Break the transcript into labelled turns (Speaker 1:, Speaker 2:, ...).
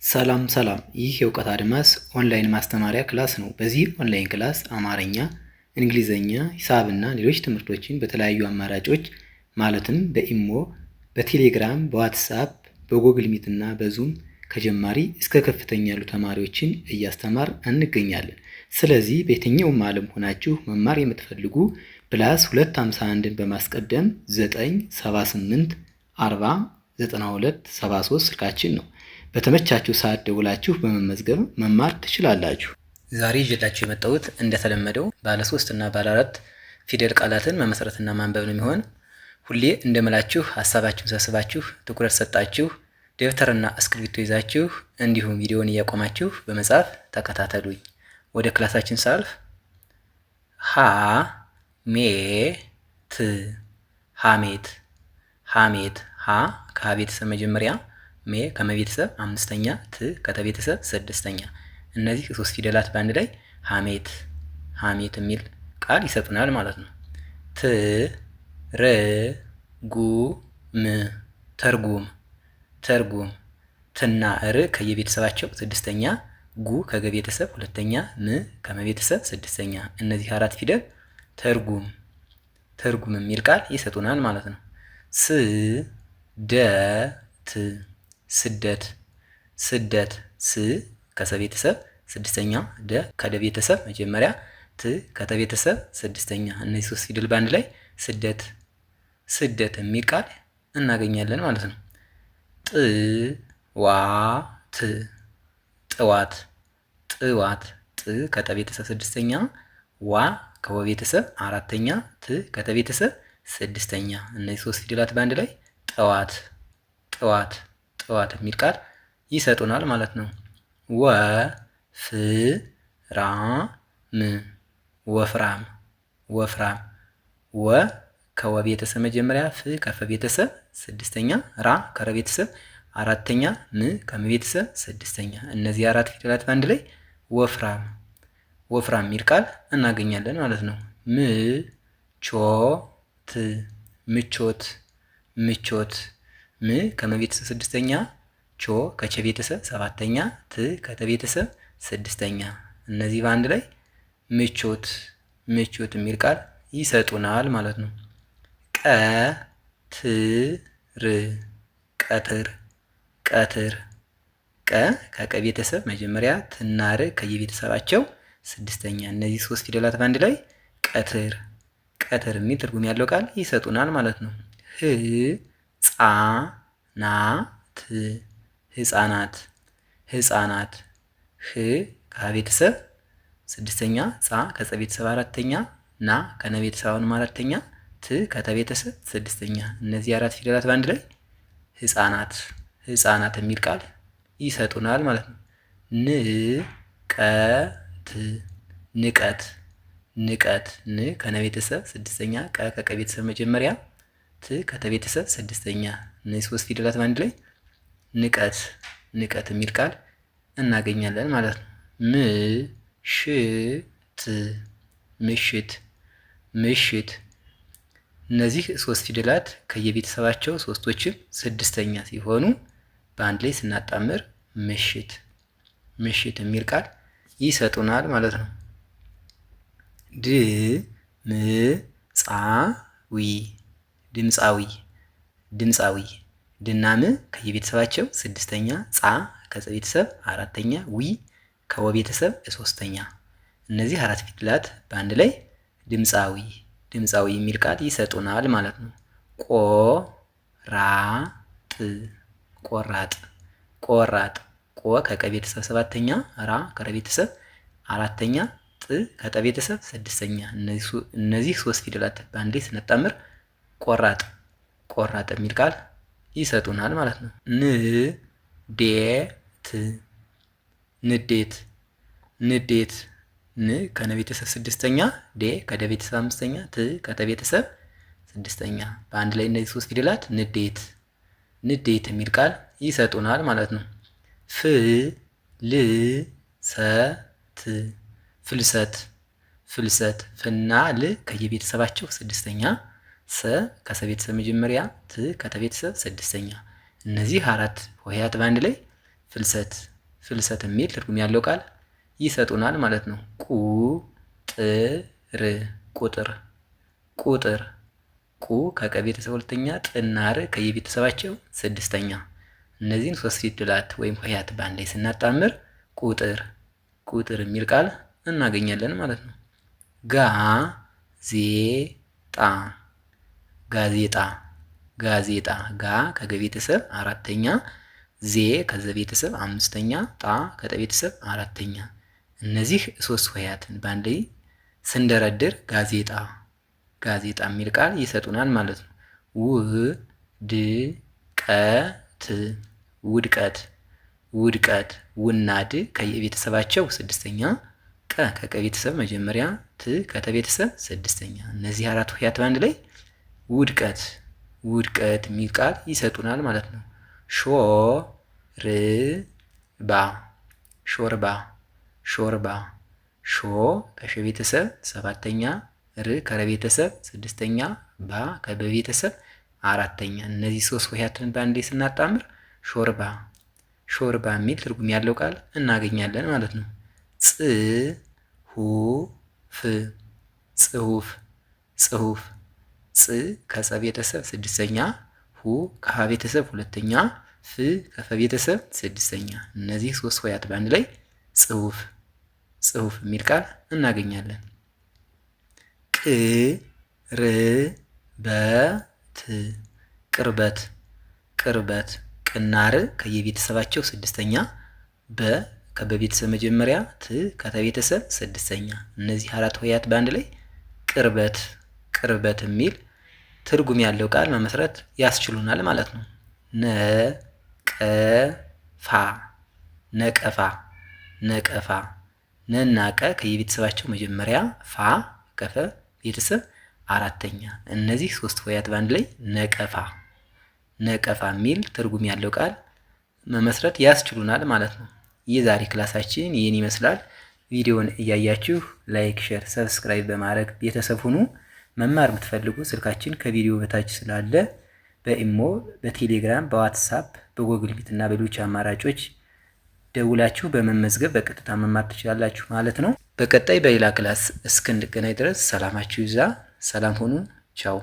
Speaker 1: ሰላም ሰላም፣ ይህ የእውቀት አድማስ ኦንላይን ማስተማሪያ ክላስ ነው። በዚህ ኦንላይን ክላስ አማርኛ፣ እንግሊዘኛ፣ ሂሳብና ሌሎች ትምህርቶችን በተለያዩ አማራጮች ማለትም በኢሞ፣ በቴሌግራም፣ በዋትስአፕ፣ በጎግል ሚት እና በዙም ከጀማሪ እስከ ከፍተኛ ያሉ ተማሪዎችን እያስተማር እንገኛለን። ስለዚህ በየትኛውም ዓለም ሆናችሁ መማር የምትፈልጉ ፕላስ 251ን በማስቀደም 978 40 92 73 ስልካችን ነው። በተመቻችሁ ሰዓት ደውላችሁ በመመዝገብ መማር ትችላላችሁ። ዛሬ ይዤላችሁ የመጣሁት እንደተለመደው ባለ 3 እና ባለ 4 ፊደል ቃላትን መመስረትና ማንበብ ነው የሚሆን። ሁሌ እንደምላችሁ ሀሳባችሁን ሰብስባችሁ ትኩረት ሰጣችሁ ደብተርና እስክሪብቶ ይዛችሁ እንዲሁም ቪዲዮውን እያቆማችሁ በመጻፍ ተከታተሉኝ። ወደ ክላሳችን ሳልፍ ሀ ሜ ት ሀሜት ሀሜት ሀ ከሀ ቤተሰብ መጀመሪያ፣ ሜ ከመቤተሰብ አምስተኛ፣ ት ከተቤተሰብ ስድስተኛ። እነዚህ ሶስት ፊደላት በአንድ ላይ ሀሜት ሀሜት የሚል ቃል ይሰጡናል ማለት ነው። ት ር ጉ ም ተርጉም ተርጉም ትና ር ከየቤተሰባቸው ስድስተኛ፣ ጉ ከገቤተሰብ ሁለተኛ፣ ም ከመቤተሰብ ስድስተኛ። እነዚህ አራት ፊደል ተርጉም ተርጉም የሚል ቃል ይሰጡናል ማለት ነው። ስ ደ ት ስደት ስደት ስ ከሰቤተሰብ ስድስተኛ፣ ደ ከደቤተሰብ መጀመሪያ፣ ት ከተቤተሰብ ስድስተኛ። እነዚህ ሶስት ፊደል በአንድ ላይ ስደት ስደት የሚል ቃል እናገኛለን ማለት ነው። ጥ ዋ ት ጥዋት ጥዋት ጥ ከተቤተሰብ ስድስተኛ፣ ዋ ከወቤተሰብ አራተኛ፣ ት ከተቤተሰብ ስድስተኛ። እነዚህ ሶስት ፊደላት በአንድ ላይ ጠዋት ጠዋት ጠዋት የሚል ቃል ይሰጡናል ማለት ነው። ወ ፍ ራ ም ወፍራም ወፍራም ወ ከወቤተሰብ መጀመሪያ፣ ፍ ከፈቤተሰብ ስድስተኛ፣ ራ ከረቤተሰብ አራተኛ፣ ም ከመቤተሰብ ስድስተኛ። እነዚህ አራት ፊደላት በአንድ ላይ ወፍራም ወፍራም የሚል ቃል እናገኛለን ማለት ነው። ም ቾ ት ምቾት ምቾት ም ከመቤተሰብ ስድስተኛ፣ ቾ ከቸቤተሰብ ሰባተኛ፣ ት ከተቤተሰብ ስድስተኛ። እነዚህ በአንድ ላይ ምቾት ምቾት የሚል ቃል ይሰጡናል ማለት ነው። ቀ ት ር ቀትር ቀትር ቀ ከቀቤተሰብ መጀመሪያ፣ ትና ር ከየቤተሰባቸው ስድስተኛ። እነዚህ ሶስት ፊደላት በአንድ ላይ ቀትር ቀትር የሚል ትርጉም ያለው ቃል ይሰጡናል ማለት ነው። ህ ጻ ና ት ህፃናት ህፃናት ህ ከቤተሰብ ስድስተኛ፣ ጻ ከጸቤተሰብ አራተኛ፣ ና ከነቤተሰብ አራተኛ፣ ት ከተቤተሰብ ስድስተኛ። እነዚህ አራት ፊደላት በአንድ ላይ ህፃናት ህፃናት የሚል ቃል ይሰጡናል ማለት ነው። ን ቀ ት ንቀት ንቀት ን ከነቤተሰብ ስድስተኛ፣ ቀ ከቀቤተሰብ መጀመሪያ፣ ት ከተቤተሰብ ስድስተኛ። እነዚህ ሶስት ፊደላት በአንድ ላይ ንቀት ንቀት የሚል ቃል እናገኛለን ማለት ነው። ም ሽ ት ምሽት ምሽት እነዚህ ሶስት ፊደላት ከየቤተሰባቸው ሶስቶችም ስድስተኛ ሲሆኑ በአንድ ላይ ስናጣምር ምሽት ምሽት የሚል ቃል ይሰጡናል ማለት ነው። ድ ም ጻ ዊ ድምፃዊ ድምፃዊ ድና ም ከየቤተሰባቸው ስድስተኛ፣ ጻ ከቤተሰብ አራተኛ፣ ዊ ከወቤተሰብ ሶስተኛ። እነዚህ አራት ፊደላት በአንድ ላይ ድምፃዊ ድምፃዊ የሚል ቃል ይሰጡናል ማለት ነው። ቆ ራ ጥ ቆራጥ ቆራጥ ቆ ከቀቤተሰብ ሰባተኛ፣ ራ ከረቤተሰብ አራተኛ፣ ጥ ከጠቤተሰብ ስድስተኛ። እነዚህ ሶስት ፊደላት በአንድ ላይ ስናጣምር ቆራጥ ቆራጥ የሚል ቃል ይሰጡናል ማለት ነው። ን ዴ ት ንዴት ንዴት ን ከነቤተሰብ ስድስተኛ፣ ዴ ከደቤተሰብ አምስተኛ፣ ት ከተቤተሰብ ስድስተኛ። በአንድ ላይ እነዚህ ሶስት ፊደላት ንዴት ንዴት የሚል ቃል ይሰጡናል ማለት ነው። ፍ ል ሰ ት ፍልሰት ፍልሰት ፍና ል ከየቤተሰባቸው ስድስተኛ፣ ሰ ከሰቤተሰብ መጀመሪያ፣ ት ከተቤተሰብ ስድስተኛ። እነዚህ አራት ሆሄያት በአንድ ላይ ፍልሰት ፍልሰት የሚል ትርጉም ያለው ቃል ይሰጡናል ማለት ነው። ቁጥር ቁጥር ቁጥር ቁ ከቀ ቤተሰብ ሁለተኛ፣ ጥና ር ከየቤተሰባቸው ስድስተኛ። እነዚህን ሶስት ፊደላት ወይም ሆሄያት በአንድ ላይ ስናጣምር ቁጥር ቁጥር የሚል ቃል እናገኛለን ማለት ነው። ጋዜጣ ጋዜጣ ጋዜጣ ጋ ከገ ቤተሰብ አራተኛ፣ ዜ ከዘ ቤተሰብ አምስተኛ፣ ጣ ከጠ ቤተሰብ አራተኛ። እነዚህ ሶስት ሆሄያትን በአንድ ላይ ስንደረድር ጋዜጣ ጋዜጣ የሚል ቃል ይሰጡናል ማለት ነው። ውድቀት ውድቀት ውድቀት ውና ድ ከየቤተሰባቸው ስድስተኛ፣ ቀ ከቀ ቤተሰብ መጀመሪያ፣ ት ከተ ቤተሰብ ስድስተኛ። እነዚህ አራት ሆሄያት በአንድ ላይ ውድቀት ውድቀት የሚል ቃል ይሰጡናል ማለት ነው። ሾርባ ሾርባ ሾርባ ሾ ከሸ ቤተሰብ ሰባተኛ፣ ር ከረ ቤተሰብ ስድስተኛ፣ ባ ከበ ቤተሰብ አራተኛ። እነዚህ ሶስት ሆሄያትን በአንድ ላይ ስናጣምር ሾርባ ሾርባ የሚል ትርጉም ያለው ቃል እናገኛለን ማለት ነው። ጽሁፍ ጽሁፍ ጽሁፍ ጽ ከጸ ቤተሰብ ስድስተኛ፣ ሁ ከሀ ቤተሰብ ሁለተኛ፣ ፍ ከፈ ቤተሰብ ስድስተኛ። እነዚህ ሶስት ሆሄያት በአንድ ላይ ጽሁፍ ጽሁፍ የሚል ቃል እናገኛለን። ቅርበት ቅርበት ቅርበት ቅናር ከየቤተሰባቸው ስድስተኛ፣ በ ከበቤተሰብ መጀመሪያ፣ ት ከተቤተሰብ ስድስተኛ። እነዚህ አራት ሆሄያት በአንድ ላይ ቅርበት ቅርበት የሚል ትርጉም ያለው ቃል መመስረት ያስችሉናል ማለት ነው። ነቀፋ ነቀፋ ነቀፋ ነና ቀ ከየቤተሰባቸው መጀመሪያ፣ ፋ ከፈ ቤተሰብ አራተኛ። እነዚህ ሶስት ሆሄያት በአንድ ላይ ነቀፋ ነቀፋ የሚል ትርጉም ያለው ቃል መመስረት ያስችሉናል ማለት ነው። የዛሬ ክላሳችን ይህን ይመስላል። ቪዲዮውን እያያችሁ ላይክ፣ ሼር፣ ሰብስክራይብ በማድረግ ቤተሰብ ሁኑ። መማር የምትፈልጉ ስልካችን ከቪዲዮ በታች ስላለ በኢሞ፣ በቴሌግራም፣ በዋትሳፕ፣ በጎግል ሚት እና በሌሎች አማራጮች ደውላችሁ በመመዝገብ በቀጥታ መማር ትችላላችሁ ማለት ነው። በቀጣይ በሌላ ክላስ እስክንገናኝ ድረስ ሰላማችሁ ይብዛ። ሰላም ሁኑ። ቻው